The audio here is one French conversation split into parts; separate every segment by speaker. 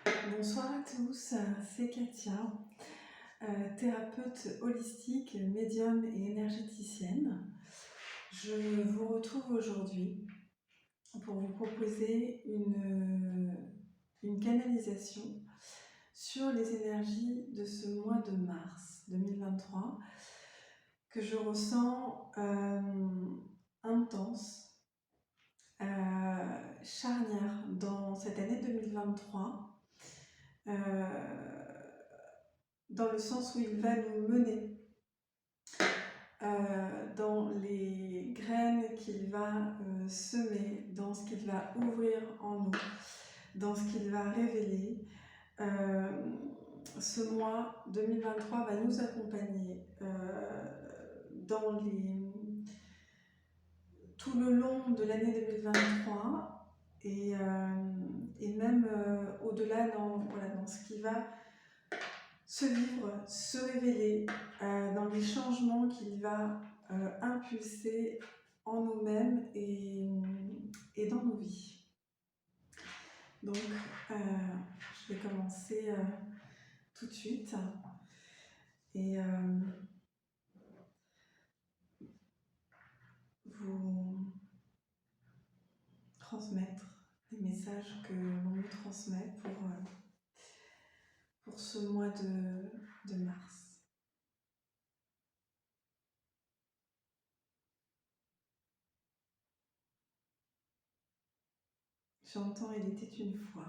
Speaker 1: Bonsoir à tous, c'est Katia, thérapeute holistique, médium et énergéticienne. Je vous retrouve aujourd'hui pour vous proposer une canalisation sur les énergies de ce mois de mars 2023 que je ressens intense, charnière dans cette année 2023. Dans le sens où il va nous mener dans les graines qu'il va semer, dans ce qu'il va ouvrir en nous, dans ce qu'il va révéler. Ce mois 2023 va nous accompagner tout le long de l'année 2023 et même au-delà dans ce qui va se vivre, se révéler dans les changements qu'il va impulser en nous-mêmes et dans nos vies. Donc, je vais commencer tout de suite et vous transmettre les messages que l'on me transmet pour ce mois de mars. J'entends « Il était une fois ».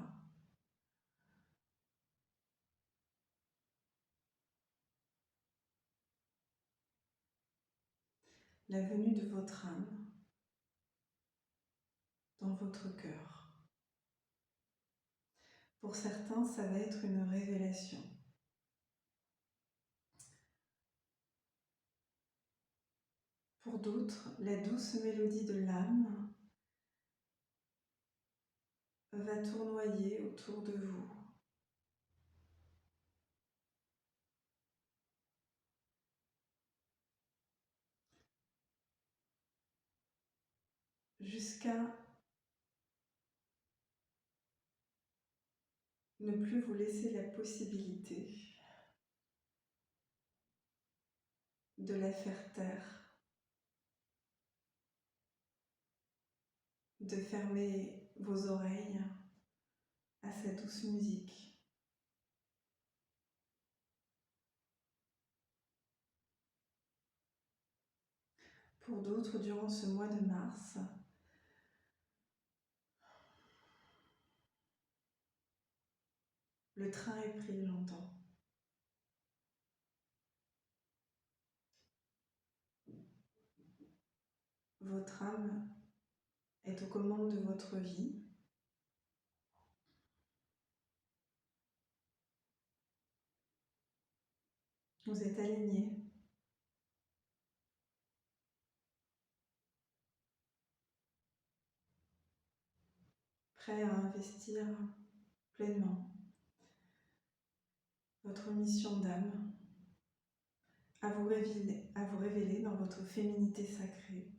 Speaker 1: La venue de votre âme dans votre cœur. Pour certains, ça va être une révélation. Pour d'autres, la douce mélodie de l'âme va tournoyer autour de vous. Jusqu'à ne plus vous laisser la possibilité de la faire taire, de fermer vos oreilles à sa douce musique. Pour d'autres, durant ce mois de mars, le train est pris, j'entends. Votre âme est aux commandes de votre vie. Vous êtes aligné. Prêt à investir pleinement votre mission d'âme, à vous révéler dans votre féminité sacrée,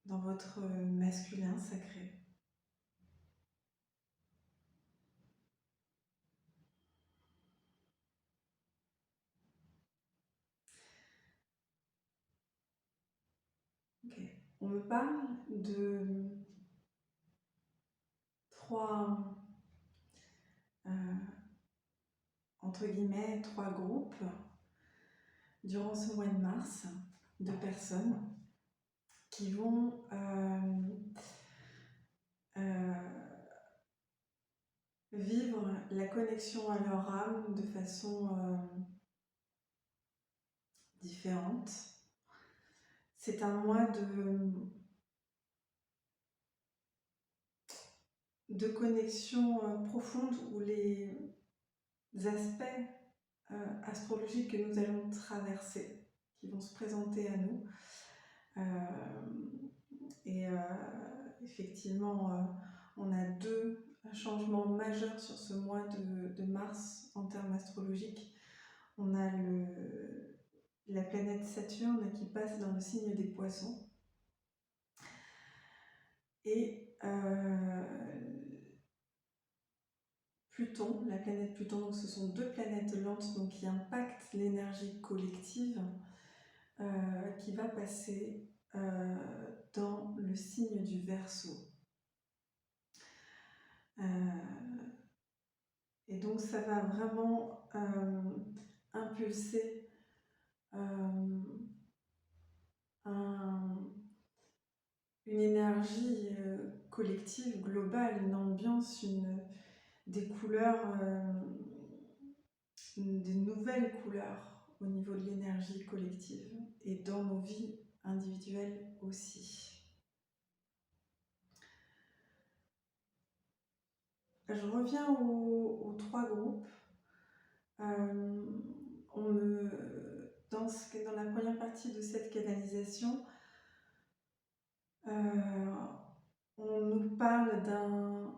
Speaker 1: dans votre masculin sacré. Okay. On me parle de trois, entre guillemets, trois groupes durant ce mois de mars de personnes qui vont vivre la connexion à leur âme de façon différente. C'est un mois de connexion profonde où les aspects astrologiques que nous allons traverser, qui vont se présenter à nous, effectivement, on a deux changements majeurs sur ce mois de mars en termes astrologiques. On a la planète Saturne qui passe dans le signe des Poissons et Pluton, la planète Pluton, donc ce sont deux planètes lentes donc, qui impactent l'énergie collective, qui va passer dans le signe du Verseau. Et donc ça va vraiment impulser une énergie collective, globale, une ambiance, des couleurs, des nouvelles couleurs au niveau de l'énergie collective et dans nos vies individuelles aussi. Je reviens aux trois groupes. Dans la première partie de cette canalisation, on nous parle d'un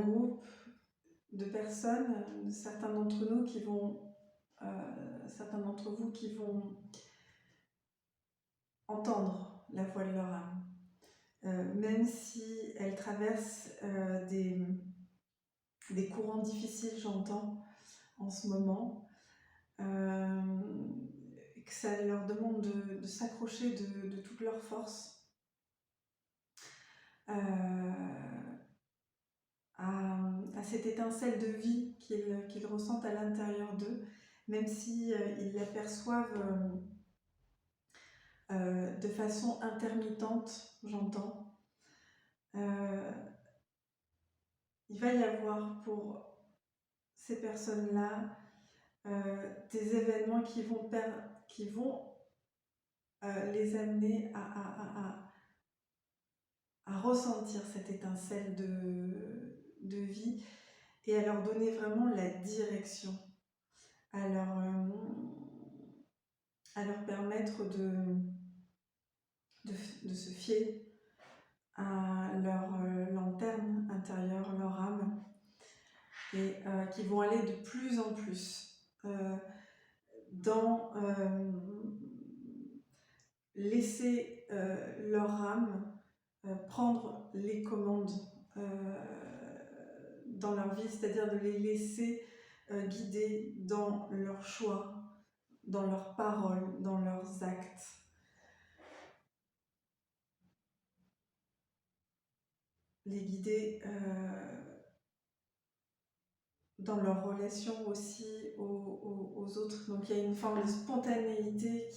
Speaker 1: groupe de personnes, certains d'entre nous qui vont, certains d'entre vous qui vont entendre la voix de leur âme, même si elle traverse des courants difficiles, j'entends, en ce moment, que ça leur demande de s'accrocher de toute leur force à cette étincelle de vie qu'ils ressentent à l'intérieur d'eux, même si ils l'aperçoivent de façon intermittente, j'entends. Il va y avoir pour ces personnes-là des événements qui vont les amener à ressentir cette étincelle de vie et à leur donner vraiment la direction, à leur permettre de se fier à leur lanterne intérieure, leur âme, et qui vont aller de plus en plus dans laisser leur âme prendre les commandes dans leur vie, c'est-à-dire de les laisser guider dans leurs choix, dans leurs paroles, dans leurs actes. Les guider dans leur relation aussi aux autres. Donc il y a une forme de spontanéité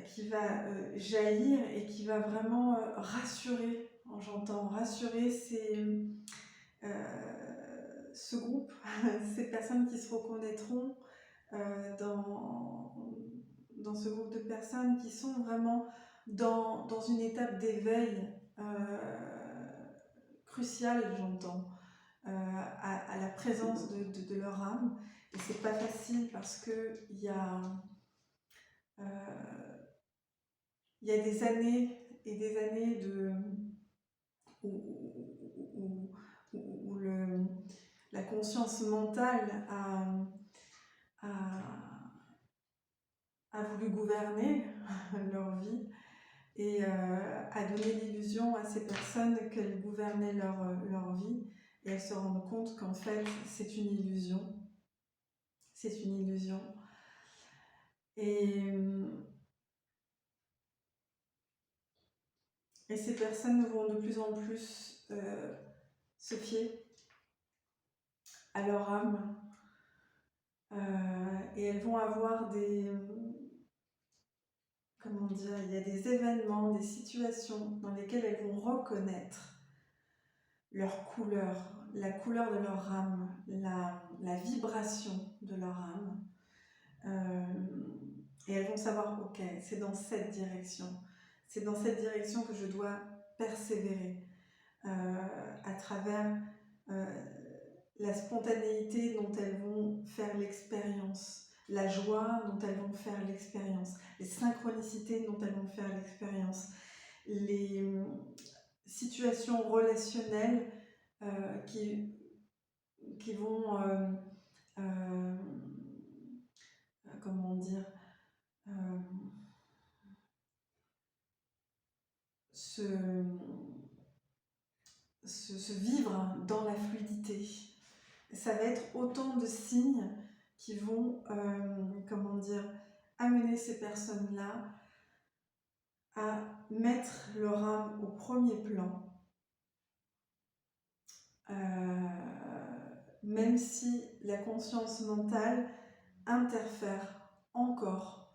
Speaker 1: qui va jaillir et qui va vraiment rassurer. J'entends rassurer ce groupe, ces personnes qui se reconnaîtront dans ce groupe de personnes qui sont vraiment dans une étape d'éveil cruciale, j'entends, à la présence de leur âme. Et c'est pas facile parce que il y a des années et des années où la conscience mentale a voulu gouverner leur vie et a donné l'illusion à ces personnes qu'elles gouvernaient leur vie, et elles se rendent compte qu'en fait c'est une illusion. C'est une illusion. Et ces personnes vont de plus en plus se fier à leur âme, et elles vont avoir il y a des événements, des situations dans lesquelles elles vont reconnaître leur couleur, la couleur de leur âme, la vibration de leur âme. Et elles vont savoir, ok, c'est dans cette direction. C'est dans cette direction que je dois persévérer à travers la spontanéité dont elles vont faire l'expérience, la joie dont elles vont faire l'expérience, les synchronicités dont elles vont faire l'expérience, les situations relationnelles qui vont, comment dire, se vivre dans la fluidité. Ça va être autant de signes qui vont, comment dire, amener ces personnes-là à mettre leur âme au premier plan, même si la conscience mentale interfère encore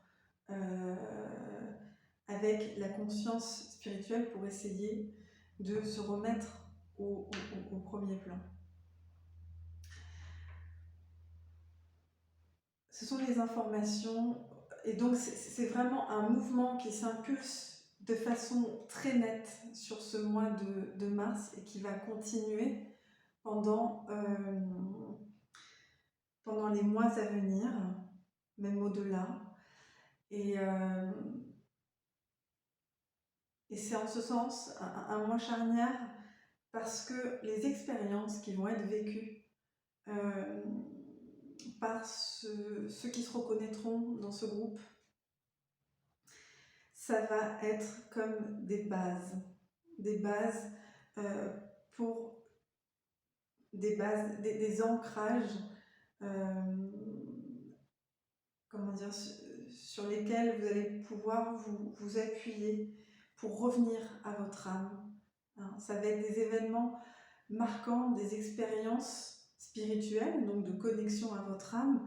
Speaker 1: avec la conscience spirituelle pour essayer de se remettre au premier plan. Ce sont les informations, et donc c'est vraiment un mouvement qui s'impulse de façon très nette sur ce mois de mars et qui va continuer pendant les mois à venir, même au-delà. Et c'est en ce sens un mois charnière parce que les expériences qui vont être vécues par ceux qui se reconnaîtront dans ce groupe, ça va être comme des bases pour des ancrages, comment dire, sur lesquels vous allez pouvoir vous appuyer pour revenir à votre âme. Ça va être des événements marquants, des expériences spirituelles, donc de connexion à votre âme,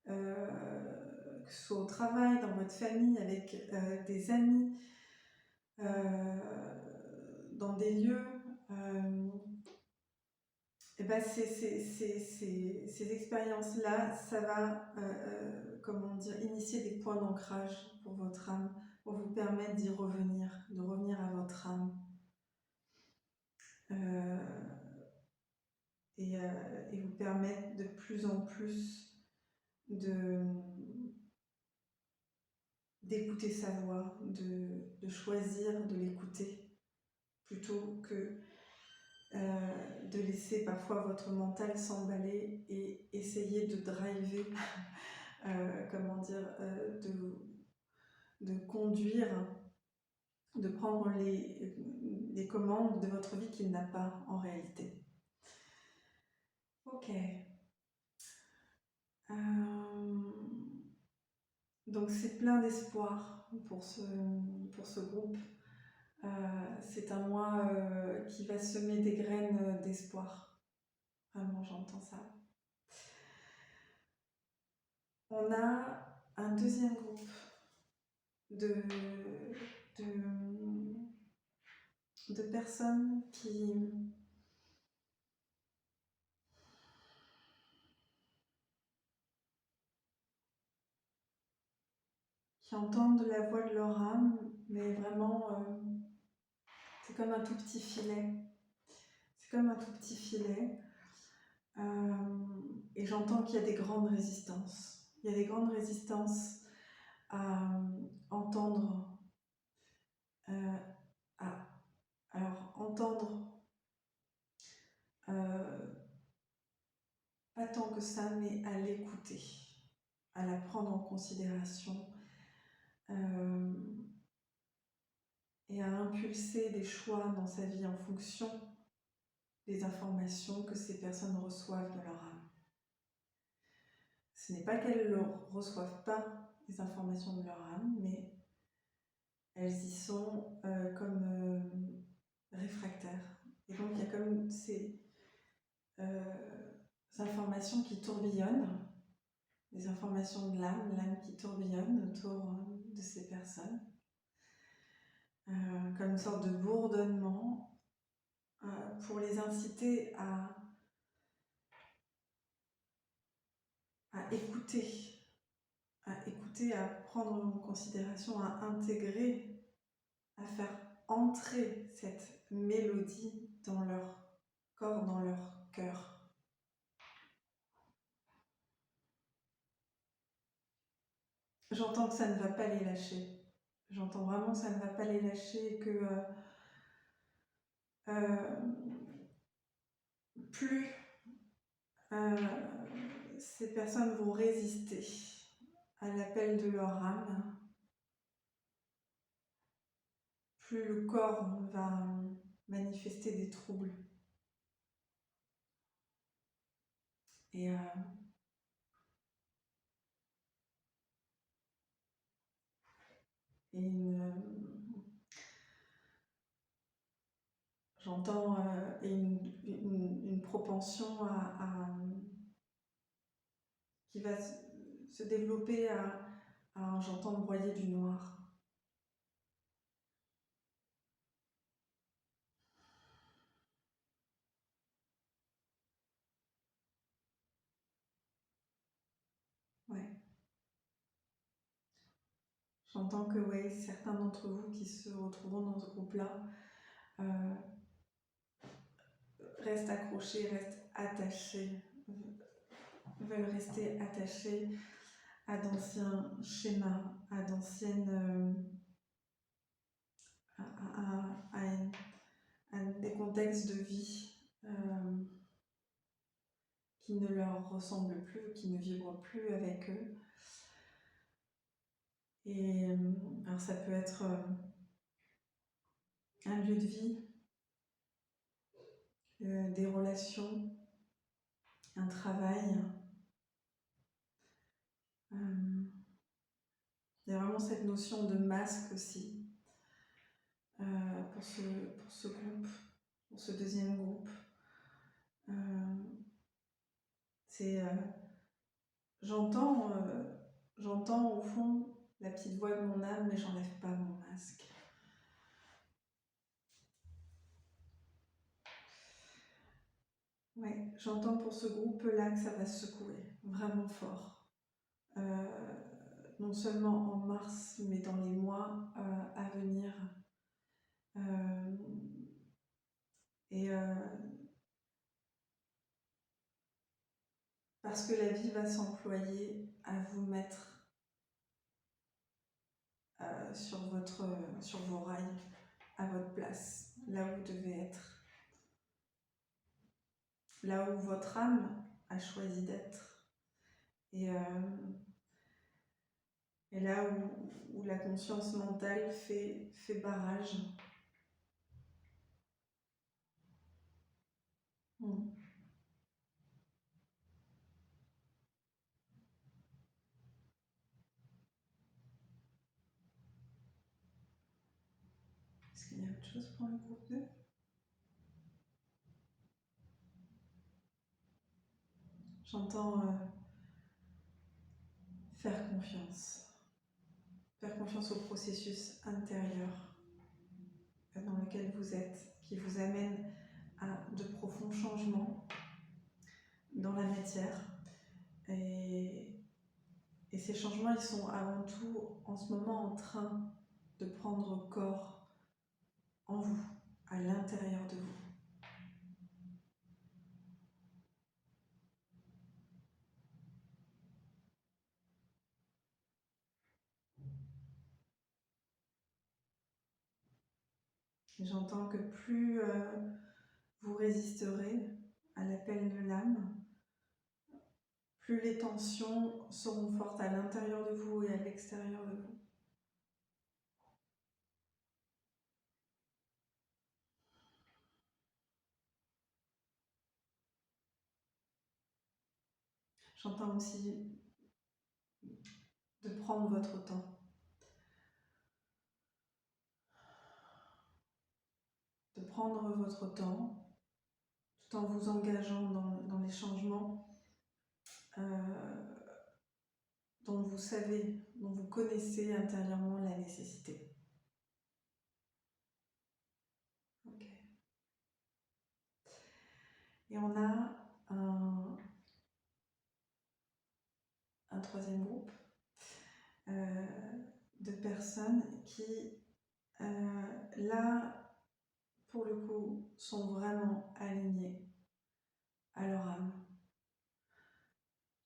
Speaker 1: que ce soit au travail, dans votre famille, avec des amis, dans des lieux. Et ben ces expériences-là, ça va comment dire, initier des points d'ancrage pour votre âme, pour vous permettre d'y revenir, de revenir à votre âme. Et vous permettre de plus en plus d'écouter sa voix, de choisir de l'écouter, plutôt que de laisser parfois votre mental s'emballer et essayer de driver, comment dire, de conduire, de prendre les commandes de votre vie qu'il n'a pas en réalité. Ok. Donc c'est plein d'espoir pour ce groupe. C'est un mois qui va semer des graines d'espoir. Vraiment, j'entends ça. On a un deuxième groupe de personnes qui entendent la voix de leur âme, mais vraiment, c'est comme un tout petit filet. C'est comme un tout petit filet. Et j'entends qu'il y a des grandes résistances. Il y a des grandes résistances à entendre, pas tant que ça, mais à l'écouter, à la prendre en considération, et à impulser des choix dans sa vie en fonction des informations que ces personnes reçoivent de leur âme. Ce n'est pas qu'elles ne reçoivent pas les informations de leur âme, mais elles y sont comme réfractaires. Et donc il y a comme ces informations qui tourbillonnent, des informations de l'âme qui tourbillonne autour de ces personnes, comme une sorte de bourdonnement, pour les inciter à écouter, à prendre en considération, à intégrer, à faire entrer cette mélodie dans leur corps, dans leur cœur. J'entends que ça ne va pas les lâcher. J'entends vraiment que ça ne va pas les lâcher, que plus ces personnes vont résister à l'appel de leur âme, plus le corps va manifester des troubles. Et, et j'entends une propension qui va se développer j'entends broyer du noir. Ouais. J'entends que ouais, certains d'entre vous qui se retrouveront dans ce groupe-là restent accrochés, restent attachés, veulent rester attachés à d'anciens schémas, à d'anciennes... à des contextes de vie qui ne leur ressemblent plus, qui ne vibrent plus avec eux. Et alors ça peut être un lieu de vie, des relations, un travail. Il y a vraiment cette notion de masque aussi pour ce groupe, pour ce deuxième groupe. J'entends au fond la petite voix de mon âme, mais j'enlève pas mon masque. Ouais, j'entends pour ce groupe-là que ça va se secouer vraiment fort. Non seulement en mars, mais dans les mois à venir. Parce que la vie va s'employer à vous mettre sur vos rails, à votre place, là où vous devez être. Là où votre âme a choisi d'être. Et là où la conscience mentale fait barrage. Est-ce qu'il y a autre chose pour le groupe 2 ? J'entends faire confiance. Faire confiance au processus intérieur dans lequel vous êtes, qui vous amène à de profonds changements dans la matière. Et ces changements, ils sont avant tout en ce moment en train de prendre corps en vous, à l'intérieur de vous. Et j'entends que plus vous résisterez à l'appel de l'âme, plus les tensions seront fortes à l'intérieur de vous et à l'extérieur de vous. J'entends aussi de prendre votre temps. De prendre votre temps, tout en vous engageant dans les changements dont vous savez, dont vous connaissez intérieurement la nécessité. Ok. Et on a un troisième groupe de personnes qui, là, pour le coup, sont vraiment alignées à leur âme.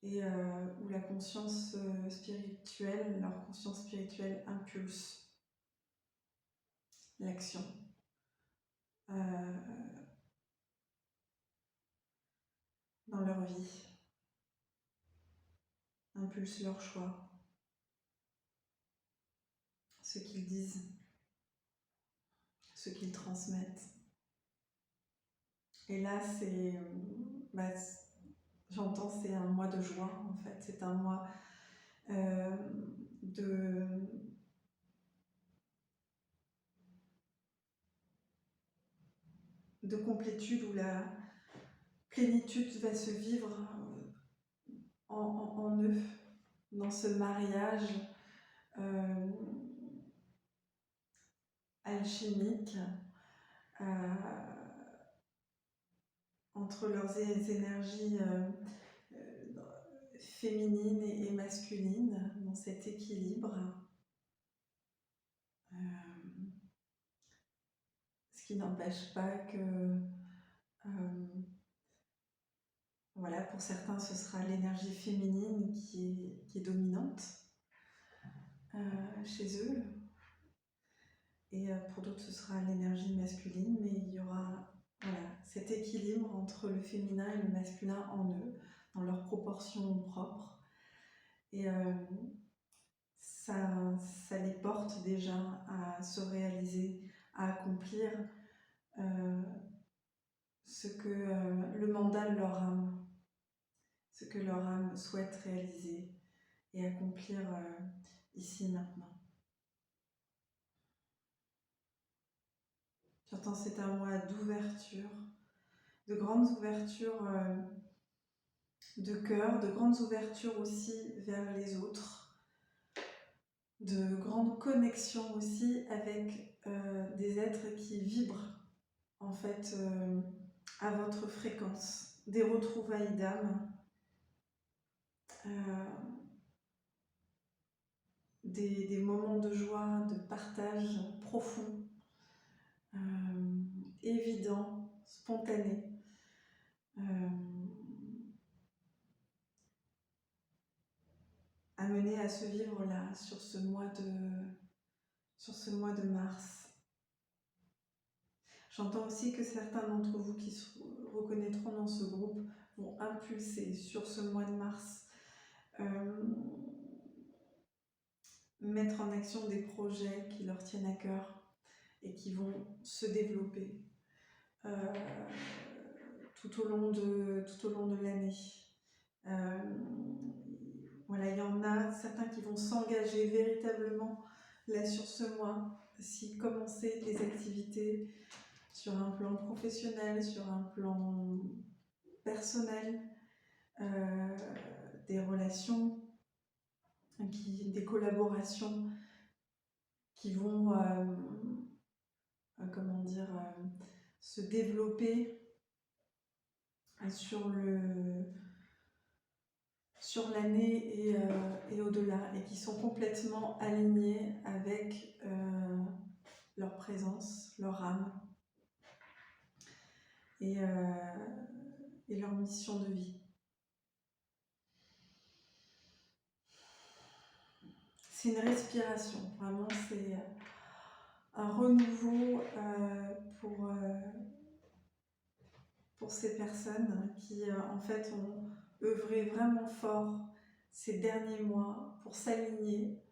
Speaker 1: Et où la conscience spirituelle, leur conscience spirituelle impulse l'action. Dans leur vie, impulse leur choix, ce qu'ils disent, ce qu'ils transmettent. Et là, j'entends c'est un mois de joie en fait, c'est un mois de complétude où la plénitude va se vivre en eux, dans ce mariage alchimique entre leurs énergies féminines et masculines, dans cet équilibre. Ce qui n'empêche pas que, voilà, pour certains, ce sera l'énergie féminine qui est dominante chez eux. Et pour d'autres, ce sera l'énergie masculine, mais il y aura cet équilibre entre le féminin et le masculin en eux, dans leurs proportions propres. Et ça les porte déjà à se réaliser, à accomplir ce que le mandat de leur âme, ce que leur âme souhaite réaliser et accomplir ici maintenant. J'entends c'est un mois d'ouverture, de grandes ouvertures de cœur, de grandes ouvertures aussi vers les autres, de grandes connexions aussi avec des êtres qui vibrent en fait à votre fréquence, des retrouvailles d'âme, des moments de joie, de partage profond, évident, spontané. Amené à se vivre là, sur ce mois de mars. J'entends aussi que certains d'entre vous qui se reconnaîtront dans ce groupe vont impulser sur ce mois de mars, mettre en action des projets qui leur tiennent à cœur et qui vont se développer tout au long de l'année. Voilà, il y en a certains qui vont s'engager véritablement là sur ce mois, s'y commencer des activités sur un plan professionnel, sur un plan personnel, des relations, des collaborations qui vont se développer sur l'année et au-delà, et qui sont complètement alignés avec leur présence, leur âme et leur mission de vie. C'est une respiration, vraiment, c'est un renouveau pour ces personnes qui en fait ont œuvré vraiment fort ces derniers mois pour s'aligner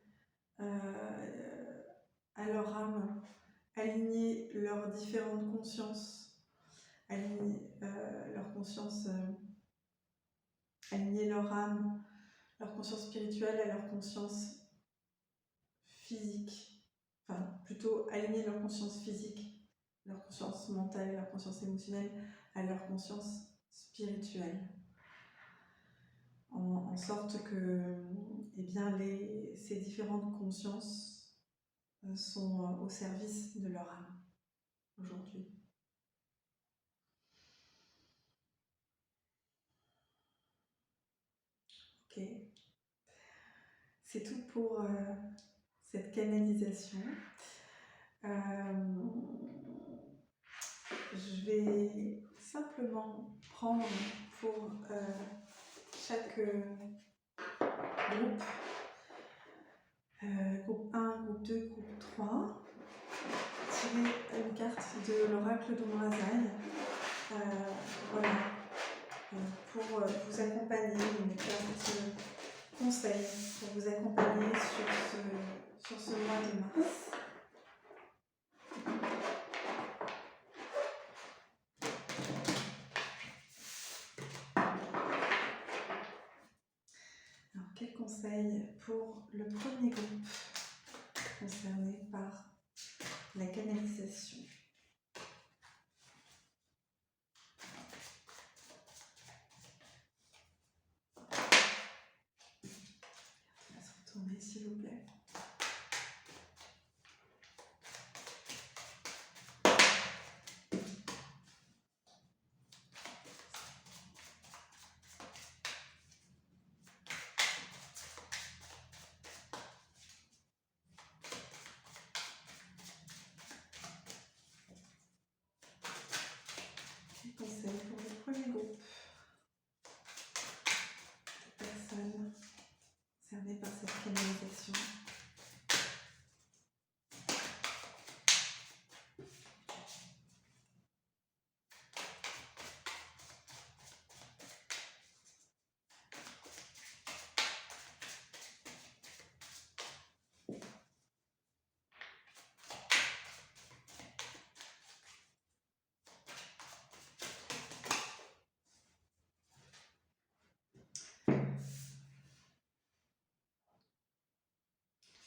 Speaker 1: à leur âme, aligner leurs différentes consciences, aligner leur conscience, aligner leur âme, leur conscience spirituelle à leur conscience physique, enfin plutôt aligner leur conscience physique, leur conscience mentale, leur conscience émotionnelle à leur conscience spirituelle. En sorte que ces différentes consciences sont au service de leur âme aujourd'hui. Ok. C'est tout pour cette canalisation. Je vais simplement prendre pour chaque groupe, groupe 1, groupe 2, groupe 3, tirer une carte de l'oracle d'Omrazaï, voilà, pour vous accompagner, une carte conseil pour vous accompagner sur ce mois de mars. conseils pour le premier groupe concerné par la canalisation. On va se retourner s'il vous plaît. Conseil pour le premier groupe de personnes concernées par cette canalisation.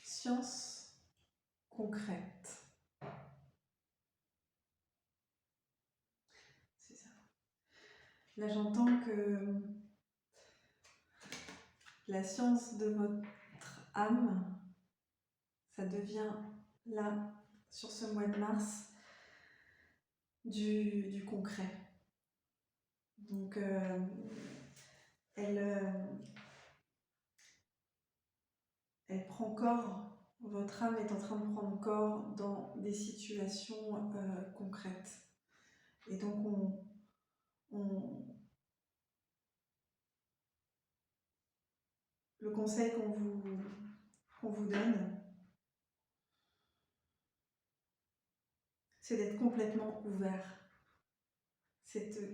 Speaker 1: Science concrète. C'est ça. Là, j'entends que la science de votre âme, ça devient là, sur ce mois de mars, du concret. Donc, elle prend corps. Votre âme est en train de prendre corps dans des situations concrètes. Et donc, le conseil qu'on vous donne, c'est d'être complètement ouvert.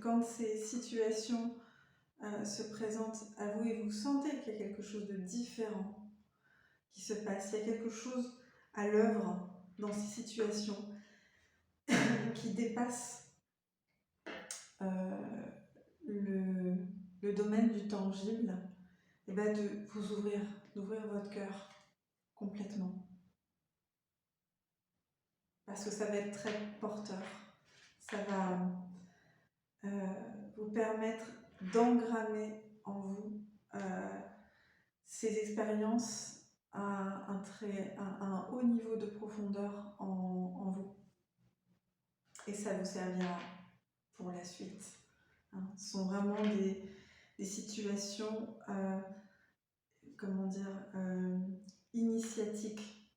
Speaker 1: Quand ces situations se présentent à vous et vous sentez qu'il y a quelque chose de différent qui se passe, il y a quelque chose à l'œuvre dans ces situations qui dépasse le domaine du tangible, et bien de vous ouvrir, d'ouvrir votre cœur complètement. Parce que ça va être très porteur. Ça va vous permettre d'engrammer en vous ces expériences à un haut niveau de profondeur en vous. Et ça vous servira pour la suite. Ce sont vraiment des situations, initiatiques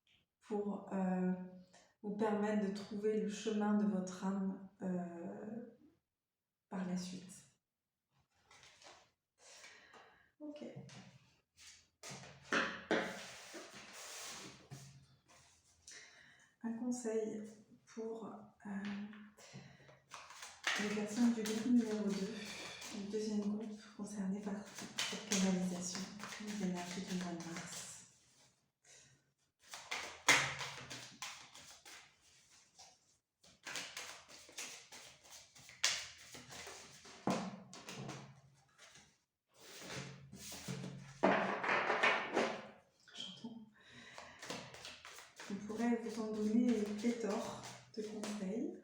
Speaker 1: pour vous permettre de trouver le chemin de votre âme par la suite. Ok. Un conseil pour les personnes du groupe numéro 2, le deuxième groupe concerné par cette canalisation des énergies du mois de mars. On pourrait vous en donner pléthore de conseils.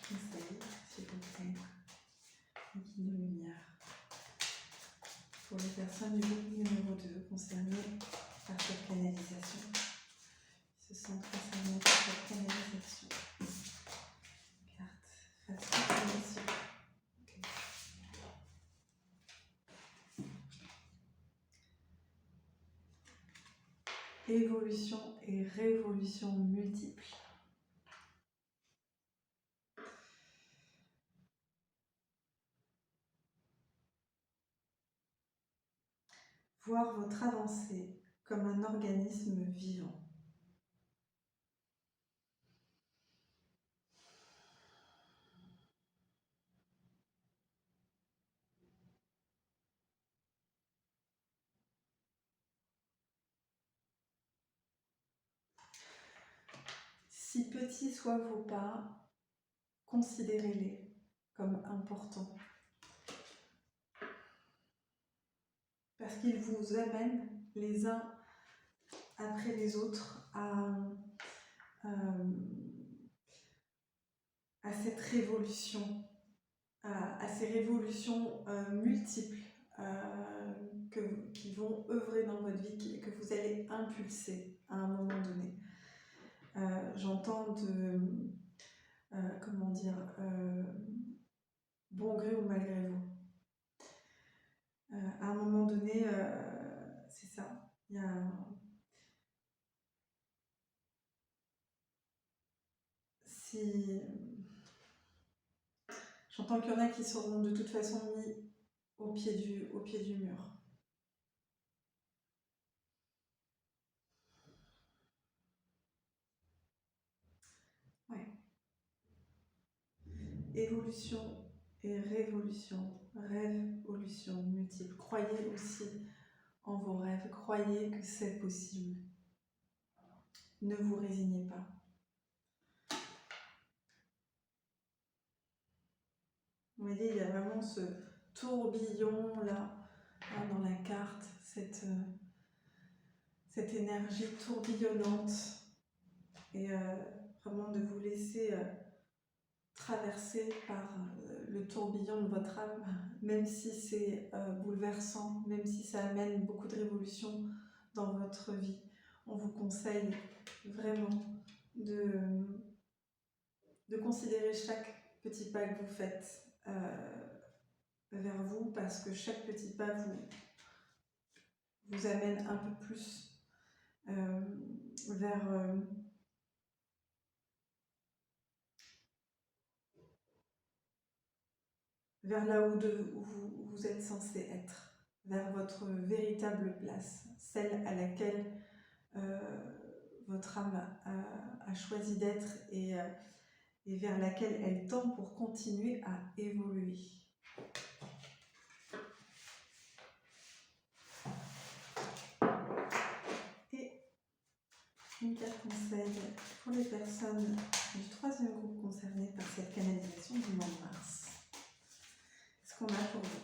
Speaker 1: Conseils, s'il vous plaît, guide de lumière. Pour les personnes du groupe numéro 2 concernées par cette canalisation. Ils se sentent concernés par cette canalisation. Carte, face évolution et révolution multiples. Voir votre avancée comme un organisme vivant. Si petits soient vos pas, considérez-les comme important. Parce qu'il vous amène les uns après les autres à cette révolution, à ces révolutions multiples qui vont œuvrer dans votre vie, que vous allez impulser à un moment donné. J'entends comment dire, bon gré ou malgré vous. À un moment donné, c'est ça. Il y a si j'entends qu'il y en a qui seront de toute façon mis au pied du mur. Ouais. Évolution et révolution, révolution multiple. Croyez aussi en vos rêves, croyez que c'est possible. Ne vous résignez pas. Vous voyez, il y a vraiment ce tourbillon là dans la carte, cette énergie tourbillonnante et vraiment de vous laisser traverser par le tourbillon de votre âme, même si c'est bouleversant, même si ça amène beaucoup de révolutions dans votre vie. On vous conseille vraiment de considérer chaque petit pas que vous faites vers vous, parce que chaque petit pas vous amène un peu plus vers là où vous êtes censé être, vers votre véritable place, celle à laquelle votre âme a choisi d'être et vers laquelle elle tend pour continuer à évoluer. Et une carte conseil pour les personnes du troisième groupe concernées par cette canalisation du mois de mars. Qu'est-ce qu'on a pour vous ?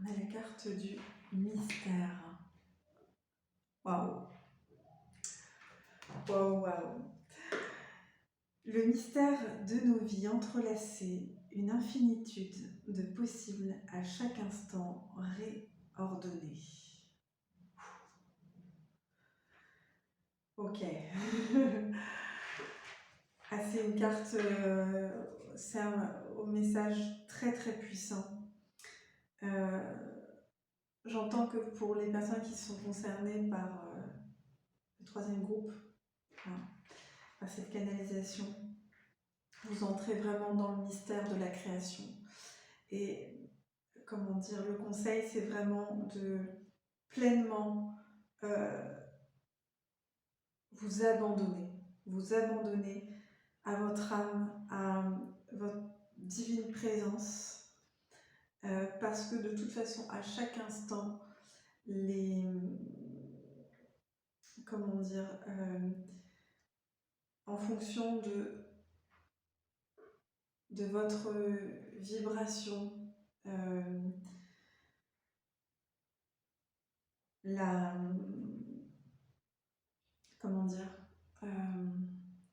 Speaker 1: On a la carte du mystère. Waouh! Waouh, waouh! Le mystère de nos vies entrelacées, une infinitude de possibles à chaque instant réordonnés. Ok. Ah, c'est une carte, c'est au message très très puissant. J'entends que pour les personnes qui sont concernées par le troisième groupe, par cette canalisation, vous entrez vraiment dans le mystère de la création. Et comment dire, le conseil, c'est vraiment de pleinement vous abandonner à votre âme, à votre divine présence, parce que de toute façon, à chaque instant, comment dire, en fonction de votre vibration, comment dire,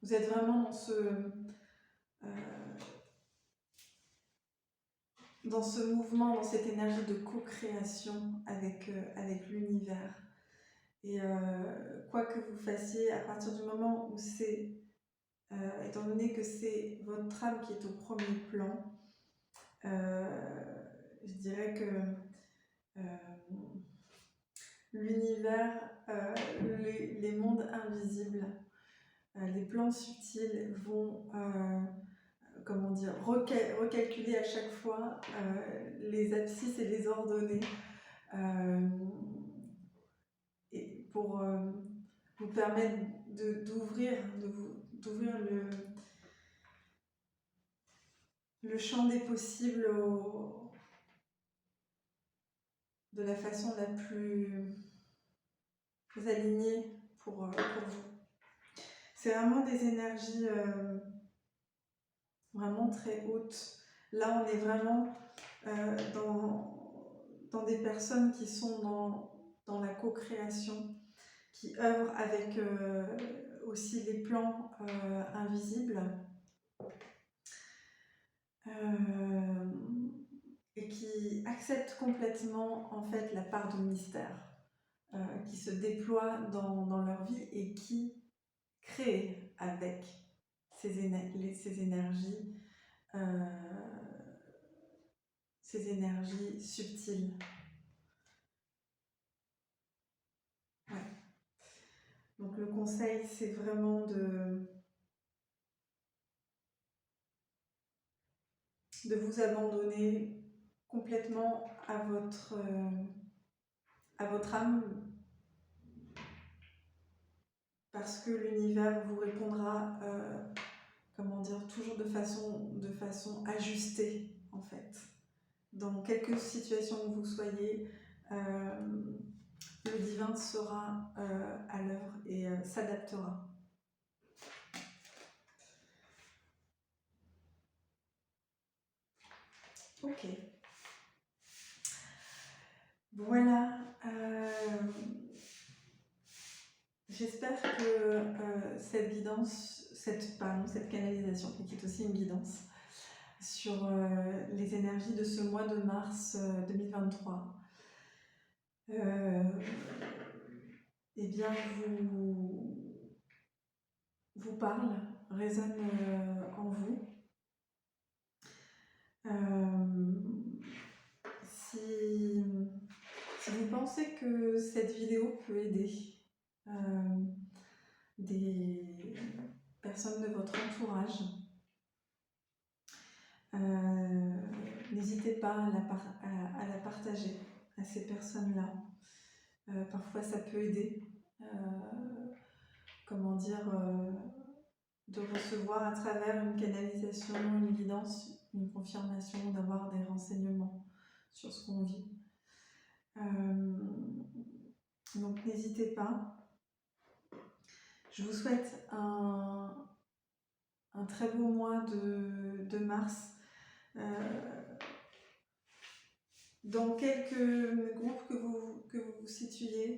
Speaker 1: vous êtes vraiment dans ce mouvement, dans cette énergie de co-création avec l'univers. Et quoi que vous fassiez, à partir du moment où c'est, étant donné que c'est votre âme qui est au premier plan, je dirais que l'univers, les mondes invisibles, les plans subtils vont comment dire, recalculer à chaque fois les abscisses et les ordonnées et pour vous permettre d'ouvrir le champ des possibles de la façon la plus alignée pour vous. C'est vraiment des énergies vraiment très hautes. Là, on est vraiment dans des personnes qui sont dans la co-création, qui œuvrent avec aussi les plans invisibles et qui acceptent complètement en fait la part de mystère qui se déploie dans leur vie et qui créent avec ces énergies subtiles. Ouais. Donc le conseil, c'est vraiment de vous abandonner complètement à votre âme, parce que l'univers vous répondra, comment dire, toujours de façon ajustée, en fait. Dans quelque situation où vous soyez, le divin sera à l'œuvre et s'adaptera. Ok. Voilà. J'espère que cette guidance, cette canalisation, qui est aussi une guidance, sur les énergies de ce mois de mars 2023, eh bien vous parle, résonne en vous. Si vous pensez que cette vidéo peut aider des personnes de votre entourage, n'hésitez pas à la partager à ces personnes-là. Parfois ça peut aider, comment dire, de recevoir à travers une canalisation, une guidance, une confirmation, d'avoir des renseignements sur ce qu'on vit. Donc n'hésitez pas. Je vous souhaite un très beau mois de mars. Dans quelques groupes que vous vous situiez,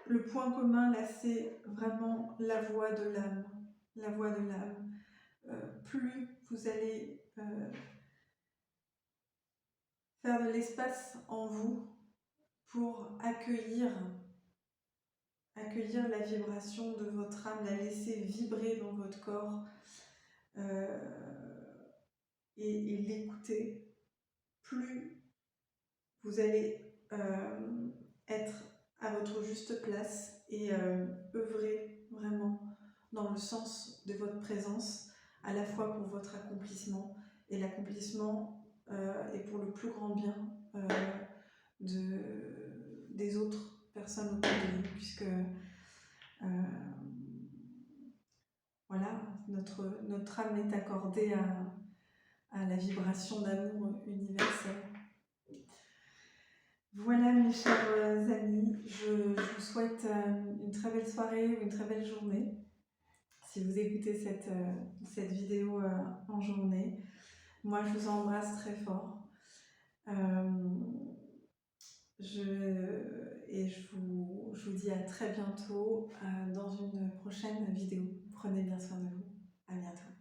Speaker 1: le point commun là, c'est vraiment la voix de l'âme. La voix de l'âme. Plus vous allez faire de l'espace en vous pour accueillir la vibration de votre âme, la laisser vibrer dans votre corps et l'écouter, plus vous allez être à votre juste place et œuvrer vraiment dans le sens de votre présence, à la fois pour votre accomplissement, et l'accomplissement est pour le plus grand bien des autres personnes autour de vous, puisque voilà, notre âme est accordée à la vibration d'amour universel. Voilà mes chers amis, je vous souhaite une très belle soirée ou une très belle journée si vous écoutez cette vidéo en journée. Moi je vous embrasse très fort et je vous dis à très bientôt dans une prochaine vidéo. Prenez bien soin de vous, à bientôt.